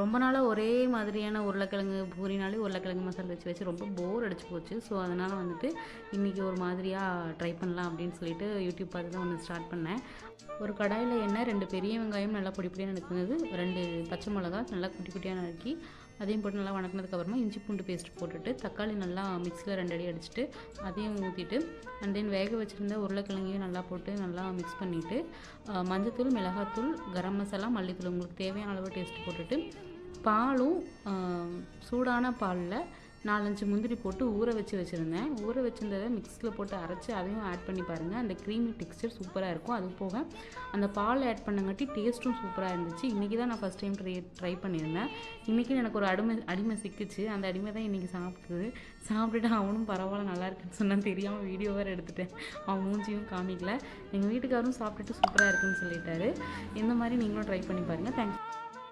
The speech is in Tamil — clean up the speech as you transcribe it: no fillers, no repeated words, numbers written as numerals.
ரொம்ப நாளாக ஒரே மாதிரியான உருளைக்கிழங்கு பூரினாலே உருளைக்கிழங்கு மசாலா வச்சு வச்சு ரொம்ப போர் அடிச்சு போச்சு. ஸோ அதனால் வந்துட்டு இன்றைக்கி ஒரு மாதிரியாக ட்ரை பண்ணலாம் அப்படின்னு சொல்லிட்டு யூடியூப் பார்த்து தான் ஒன்று ஸ்டார்ட் பண்ணேன். ஒரு கடாயில் எண்ணெய், 2 பெரிய வெங்காயம் நல்லா பொடி பொடியாக நறுக்குனது, 2 பச்சை மிளகா நல்லா குட்டி குட்டியாக நறுக்கி அதையும் போட்டு நல்லா வணக்கினதுக்கப்புறமா இஞ்சி பூண்டு பேஸ்ட் போட்டுட்டு தக்காளி நல்லா மிக்ஸியில் 2 அடி அடிச்சுட்டு அதையும் ஊற்றிட்டு அண்ட் தென் வேக வச்சுருந்த உருளைக்கிழங்கையும் நல்லா போட்டு நல்லா மிக்ஸ் பண்ணிவிட்டு மஞ்சத்தூள், மிளகாத்தூள், கரம் மசாலா, மல்லித்தூள் உங்களுக்கு தேவையான அளவு டேஸ்ட் போட்டுட்டு பாலும் சூடான பாலில் 4-5 முந்திரி போட்டு ஊற வச்சுருந்தேன். ஊற வச்சுருந்ததை மிக்ஸியில் போட்டு அரைச்சி அதையும் ஆட் பண்ணி பாருங்கள். அந்த க்ரீமி டெக்ஸ்சர் சூப்பராக இருக்கும். அது போக அந்த பால் ஆட் பண்ணங்காட்டி டேஸ்ட்டும் சூப்பராக இருந்துச்சு. இன்றைக்கி தான் நான் ஃபஸ்ட் டைம் ட்ரை பண்ணியிருந்தேன். இன்றைக்கி எனக்கு ஒரு அடிமை சிக்கிச்சு. அந்த அடிமை தான் இன்றைக்கி சாப்பிட்டுட்டு அவனும் பரவாயில்ல நல்லா இருக்குன்னு சொன்னான். தெரியாமல் வீடியோ வேறு எடுத்துட்டேன். அவன் மூஞ்சியும் காமிக்கல. எங்கள் வீட்டுக்காரரும் சாப்பிட்டுட்டு சூப்பராக இருக்குன்னு சொல்லிட்டாரு. இந்த மாதிரி நீங்களும் ட்ரை பண்ணி பாருங்கள். தேங்க்ஸ்.